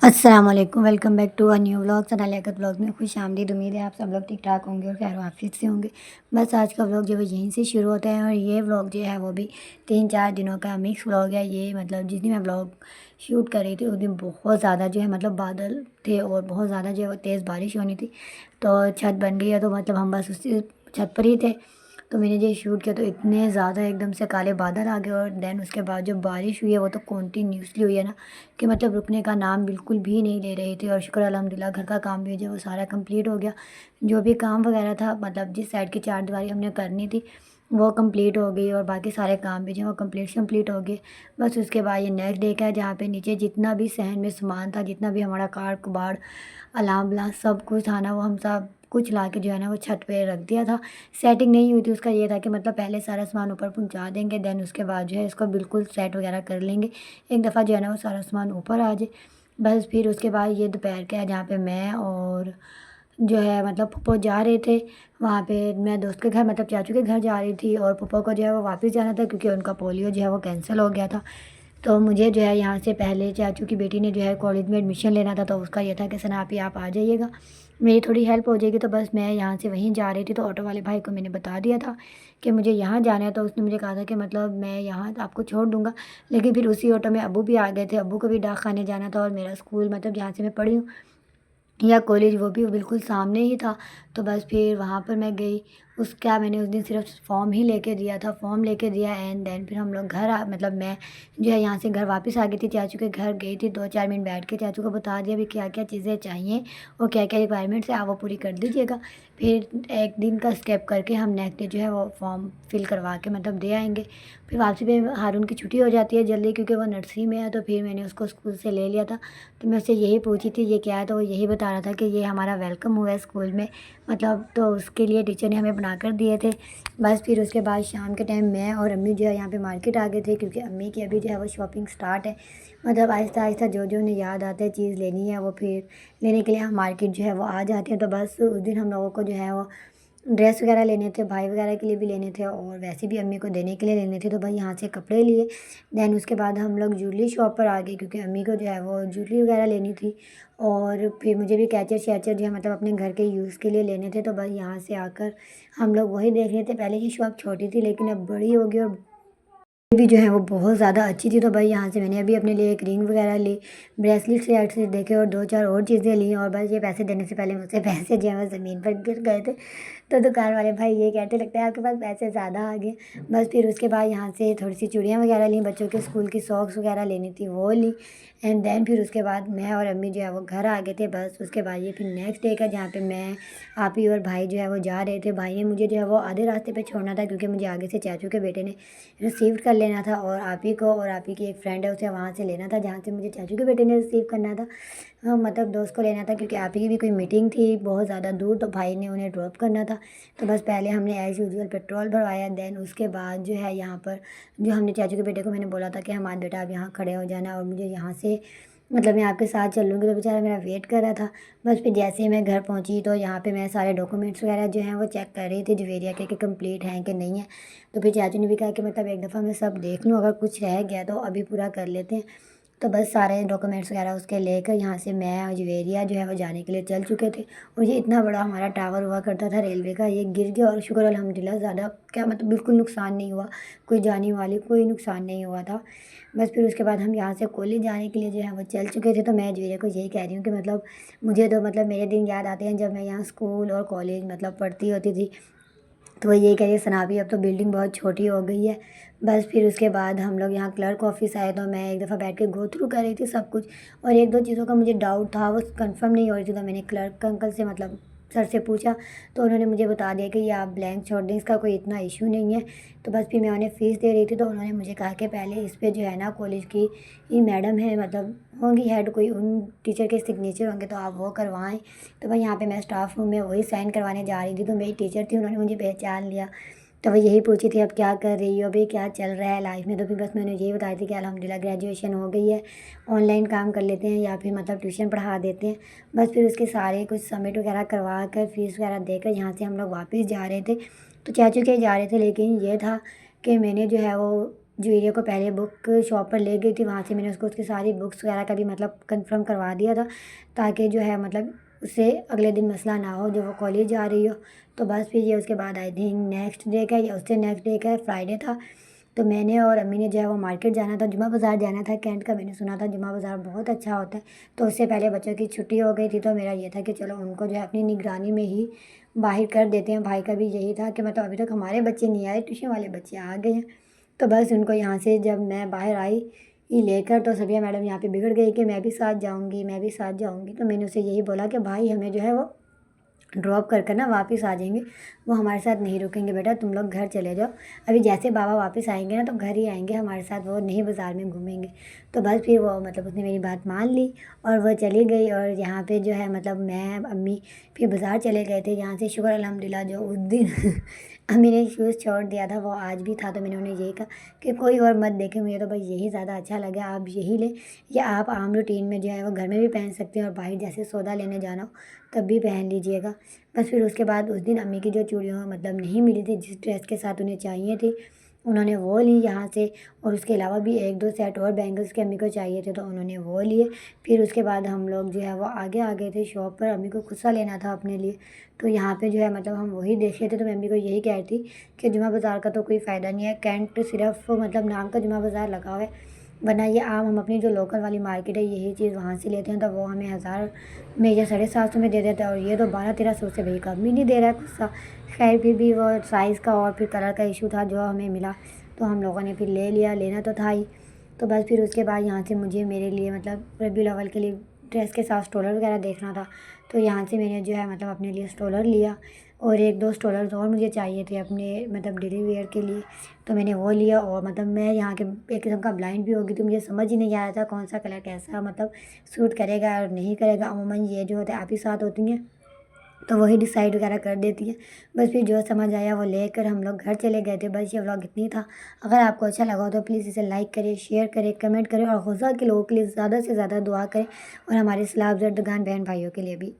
अस्सलाम वालेकुम, welcome back to a new vlog. Sana Liaquat vlog में खुशामदीद। उम्मीद है आप सब लोग ठीक ठाक होंगे और खैर आफियत से होंगे। बस आज का व्लॉग जो है यहीं से शुरू होता है और ये व्लॉग जो है वो भी 3-4 दिनों का मिक्स व्लॉग है। ये मतलब जिस दिन मैं व्लॉग शूट कर रही थी उस दिन बहुत ज़्यादा जो है मतलब बादल थे और बहुत ज़्यादा जो है वो तेज़ बारिश होनी थी। तो छत बन गई है, तो मतलब हम बस उसी छत पर ही थे। तो मैंने जो शूट किया तो इतने ज़्यादा एकदम से काले बादल आ गए और देन उसके बाद जो बारिश हुई है वो तो कॉन्टीन्यूसली हुई है ना, कि मतलब रुकने का नाम बिल्कुल भी नहीं ले रही थी। और शुक्र अल्हम्दुलिल्लाह घर का काम भी जो है वो सारा कंप्लीट हो गया। जो भी काम वगैरह था मतलब जिस साइड की चारदीवारी हमने करनी थी वो कंप्लीट हो गई और बाकी सारे काम भी जो है वो कंप्लीट हो गए। बस उसके बाद ये नेक्स्ट डे का है जहाँ पे नीचे जितना भी सहन में सामान था, जितना भी हमारा कार कबाड़ अलार्म वलाम सब कुछ था ना, वो हम सब कुछ ला के जो है ना वो छत पे रख दिया था। सेटिंग नहीं हुई थी, उसका ये था कि मतलब पहले सारा सामान ऊपर पहुंचा देंगे, देन उसके बाद जो है इसको बिल्कुल सेट वगैरह कर लेंगे एक दफ़ा जो है ना वो सारा सामान ऊपर आ जाए। बस फिर उसके बाद ये दोपहर का है जहाँ पे मैं और जो है मतलब फूफो जा रहे थे। वहाँ पे मैं दोस्त के घर मतलब चाचू के घर जा रही थी और फूफो को जो है वो वापस जाना था क्योंकि उनका पोलियो जो है वो कैंसिल हो गया था। तो मुझे जो है यहाँ से पहले चाचू की बेटी ने जो है कॉलेज में एडमिशन लेना था, तो उसका ये था कि सना आप आ जाइएगा, मेरी थोड़ी हेल्प हो जाएगी। तो बस मैं यहाँ से वहीं जा रही थी, तो ऑटो वाले भाई को मैंने बता दिया था कि मुझे यहाँ जाना है। तो उसने मुझे कहा था कि मतलब मैं यहाँ आपको छोड़ दूँगा। लेकिन फिर उसी ऑटो में अब्बू भी आ गए थे, अब्बू को भी डाक खाने जाना था और मेरा स्कूल मतलब जहाँ से मैं पढ़ी हूँ या कॉलेज वो भी बिल्कुल सामने ही था। तो बस फिर वहाँ पर मैं गई। उसका मैंने उस दिन सिर्फ फॉर्म ही लेके दिया था, फॉर्म लेके दिया एंड देन फिर हम लोग घर आ मतलब मैं जो है यहाँ से घर वापस आ गई थी, चाचू के घर गई थी। 2-4 मिनट बैठ के चाचू को बता दिया भी क्या क्या चीज़ें चाहिए और क्या क्या रिक्वायरमेंट्स है, आप वो पूरी कर दीजिएगा। फिर एक दिन का स्केप करके हम नेक्स्ट डे जो है वो फॉर्म फिल करवा के मतलब दे आएंगे। फिर वापसी पे हारून की छुट्टी हो जाती है जल्दी क्योंकि वो नर्सरी में है, तो फिर मैंने उसको स्कूल से ले लिया था। तो मैं उससे यही पूछी थी ये क्या है, तो वो यही बता रहा था कि ये हमारा वेलकम हुआ है स्कूल में मतलब, तो उसके लिए टीचर ने हमें बना कर दिए थे। बस फिर उसके बाद शाम के टाइम मैं और अम्मी जो है यहाँ पे मार्केट आ गए थे क्योंकि अम्मी की अभी जो है वो शॉपिंग स्टार्ट है। मतलब आहिस्ता आहिस्ता जो जो उन्हें याद आता है चीज़ लेनी है वो फिर लेने के लिए हम मार्केट जो है वो आ जाते हैं। तो बस उस दिन हम लोगों को जो है वो ड्रेस वगैरह लेने थे, भाई वगैरह के लिए भी लेने थे और वैसे भी अम्मी को देने के लिए लेने थे। तो भाई यहाँ से कपड़े लिए, देन उसके बाद हम लोग ज्वेलरी शॉप पर आ गए क्योंकि अम्मी को जो है वो ज्वेलरी वगैरह लेनी थी। और फिर मुझे भी कैचर शैचर जो है मतलब अपने घर के यूज़ के लिए लेने थे। तो भाई यहाँ से आकर हम लोग वही देख रहे थे। पहले की शॉप छोटी थी लेकिन अब बड़ी हो गई और भी जो है वो बहुत ज़्यादा अच्छी थी। तो भाई यहाँ से मैंने अभी अपने लिए एक रिंग वगैरह ली, ब्रेसलेट से देखे और 2-4 और चीज़ें ली। और बस ये पैसे देने से पहले मुझसे पैसे जो है वो ज़मीन पर गिर गए थे। तो दुकान वाले भाई ये कहते लगता है आपके पास पैसे ज़्यादा आ गए। बस फिर उसके बाद यहाँ से थोड़ी सी चूड़ियाँ वगैरह ली, बच्चों के स्कूल की सॉक्स वगैरह लेनी थी वो ली एंड देन फिर उसके बाद मैं और अम्मी जो है वो घर आ गए थे। बस उसके बाद ये फिर नेक्स्ट डे का जहाँ पे मैं आप ही और भाई जो है वो जा रहे थे। भाई ने मुझे जो है वो आधे रास्ते पे छोड़ना था क्योंकि मुझे आगे से चाचू के बेटे ने रिसीव कर लेना था और आप ही को और आप ही की एक फ्रेंड है उसे वहाँ से लेना था जहाँ से मुझे चाचू के बेटे ने रिसीव करना था। मतलब दोस्त को लेना था क्योंकि आप ही की भी कोई मीटिंग थी बहुत ज़्यादा दूर, तो भाई ने उन्हें ड्रॉप करना था। तो बस पहले हमने एज़ यूजुअल पेट्रोल भरवाया, देन उसके बाद जो है यहाँ पर जो हमने चाचू के बेटे को मैंने बोला था कि हमारे बेटा आप यहाँ खड़े हो जाना और मुझे यहाँ से मतलब मैं आपके साथ चल लूँगी। तो बेचारा मेरा वेट कर रहा था। बस फिर जैसे ही मैं घर पहुँची तो यहाँ पे मैं सारे डॉक्यूमेंट्स वगैरह जो हैं वो चेक कर रही थी जवेरिया के कि कंप्लीट हैं कि नहीं है। तो फिर चाचू ने भी कहा कि मतलब एक दफ़ा मैं सब देख लूँ, अगर कुछ रह गया तो अभी पूरा कर लेते हैं। तो बस सारे डॉक्यूमेंट्स वगैरह उसके लेकर यहाँ से मैं और जवेरिया जो है वो जाने के लिए चल चुके थे। और ये इतना बड़ा हमारा टावर हुआ करता था रेलवे का, ये गिर गया और शुक्र अल्हम्दुलिल्लाह ज़्यादा क्या मतलब बिल्कुल नुकसान नहीं हुआ, कोई जाने वाली कोई नुकसान नहीं हुआ था। बस फिर उसके बाद हम यहाँ से कॉलेज जाने के लिए जो है वो चल चुके थे। तो मैं जवेरिया को यही कह रही हूँ कि मतलब मुझे तो मतलब मेरे दिन याद आते हैं जब मैं यहाँ स्कूल और कॉलेज मतलब पढ़ती होती थी। तो वो यही कह रही है सना भी अब तो बिल्डिंग बहुत छोटी हो गई है। बस फिर उसके बाद हम लोग यहाँ क्लर्क ऑफिस आए तो मैं एक दफ़ा बैठ के गो थ्रू कर रही थी सब कुछ। और 1-2 चीज़ों का मुझे डाउट था, वो कंफर्म नहीं हो रही थी, तो मैंने क्लर्क अंकल से मतलब सर से पूछा। तो उन्होंने मुझे बता दिया कि ये आप ब्लैंक छोड़ दें, इसका कोई इतना इशू नहीं है। तो बस फिर मैं उन्हें फ़ीस दे रही थी तो उन्होंने मुझे कहा कि पहले इस पे जो है ना कॉलेज की ये मैडम है मतलब होंगी हेड कोई, उन टीचर के सिग्नेचर होंगे तो आप वो करवाएं। तो भाई यहाँ पे मैं स्टाफ रूम में वही साइन करवाने जा रही थी तो मेरी टीचर थी, उन्होंने मुझे पहचान लिया। तो वो यही पूछी थी अब क्या कर रही हो, अभी क्या चल रहा है लाइफ में। तो फिर बस मैंने यही बताई थी कि अल्हम्दुलिल्लाह ग्रेजुएशन हो गई है, ऑनलाइन काम कर लेते हैं या फिर मतलब ट्यूशन पढ़ा देते हैं। बस फिर उसके सारे कुछ सबमिट वगैरह करवा कर फीस वगैरह देकर यहाँ से हम लोग वापस जा रहे थे। तो चाचू के जा रहे थे लेकिन ये था कि मैंने जो है वो ज्वेलरी को पहले बुक शॉप पर ले गई थी, वहाँ से मैंने उसको उसकी सारी बुक्स वगैरह का भी मतलब कंफर्म करवा दिया था, ताकि जो है मतलब उससे अगले दिन मसला ना हो जब वो कॉलेज जा रही हो। तो बस फिर ये उसके बाद आई थिंक नेक्स्ट डे का या उससे नेक्स्ट डे का फ्राइडे था, तो मैंने और अम्मी ने जो है वो मार्केट जाना था, जुमा बाज़ार जाना था। कैंट का मैंने सुना था जुमा बाज़ार बहुत अच्छा होता है, तो उससे पहले बच्चों की छुट्टी हो गई थी, तो मेरा ये था कि चलो उनको जो है अपनी निगरानी में ही बाहर कर देते हैं। भाई का भी यही था कि मतलब अभी तक हमारे बच्चे नहीं आए, ट्यूशन वाले बच्चे आ गए हैं। तो बस उनको यहाँ से जब मैं बाहर आई ये लेकर, तो सबिया मैडम यहाँ पे बिगड़ गई कि मैं भी साथ जाऊँगी, मैं भी साथ जाऊँगी। तो मैंने उसे यही बोला कि भाई हमें जो है वो ड्रॉप कर कर ना वापस आ जाएंगे, वो हमारे साथ नहीं रुकेंगे, बेटा तुम लोग घर चले जाओ। अभी जैसे बाबा वापस आएंगे ना तो घर ही आएंगे हमारे साथ, वो नहीं बाज़ार में घूमेंगे। तो बस फिर वो मतलब उसने मेरी बात मान ली और वो चली गई। और यहाँ पे जो है मतलब मैं अम्मी फिर बाज़ार चले गए थे, यहाँ से शुक्र अल्हम्दुलिल्लाह जो उस दिन अम्मी ने शूज़ छोड़ दिया था वो आज भी था। तो मैंने उन्हें यही कहा कि कोई और मत देखे, मुझे तो भाई यही ज़्यादा अच्छा लगा, आप यही लें। या आप आम रूटीन में जो है वो घर में भी पहन सकते हैं और बाहर जैसे सौदा लेने जाना हो तब भी पहन लीजिएगा। बस फिर उसके बाद उस दिन अम्मी की जो चूड़ियाँ मतलब नहीं मिली थी जिस ड्रेस के साथ उन्हें चाहिए थी, उन्होंने वो ली यहाँ से। और उसके अलावा भी एक दो सेट और बैंगल्स के अम्मी को चाहिए थे, तो उन्होंने वो लिए। फिर उसके बाद हम लोग जो है वो आगे आ गए थे शॉप पर, अम्मी को गुस्सा लेना था अपने लिए। तो यहाँ पे जो है मतलब हम वही देख रहे थे, तो मैं अम्मी को यही कह रही थी कि जुमा बाज़ार का तो कोई फ़ायदा नहीं है, कैंट सिर्फ मतलब नाम का जुमा बाज़ार लगा हुआ है, वरना ये आम हम अपनी जो लोकल वाली मार्केट है यही चीज़ वहाँ से लेते हैं, तो वो हमें 1000 में या 750 में दे देता है, और ये तो 1200-1300 से भाई कम ही नहीं दे रहा है गुस्सा। खैर फिर भी वो साइज़ का और फिर कलर का इशू था जो हमें मिला, तो हम लोगों ने फिर ले लिया, लेना तो था ही। तो बस फिर उसके बाद यहाँ से मुझे मेरे लिए मतलब रबीउल अव्वल के लिए ड्रेस के साथ स्टोलर वगैरह देखना था, तो यहाँ से मैंने जो है मतलब अपने लिए स्टोलर लिया। और एक दो स्टोलर्स और मुझे चाहिए थे अपने मतलब डेली वेयर के लिए, तो मैंने वो लिया। और मतलब मैं यहाँ के एक किस्म का ब्लाइंड भी हो गई थी, मुझे समझ ही नहीं आ रहा था कौन सा कलर कैसा मतलब सूट करेगा और नहीं करेगा। अमूमन ये जो होता है आप ही साथ होती हैं तो वही डिसाइड वगैरह कर देती है। बस फिर जो समझ आया वो लेकर हम लोग घर चले गए थे। बस ये व्लॉग इतनी था। अगर आपको अच्छा लगा हो तो प्लीज़ इसे लाइक करें, शेयर करें, कमेंट करें और गज़ा के लोगों के लिए ज़्यादा से ज़्यादा दुआ करें, और हमारे सलाह अफजर दुकान बहन भाइयों के लिए भी।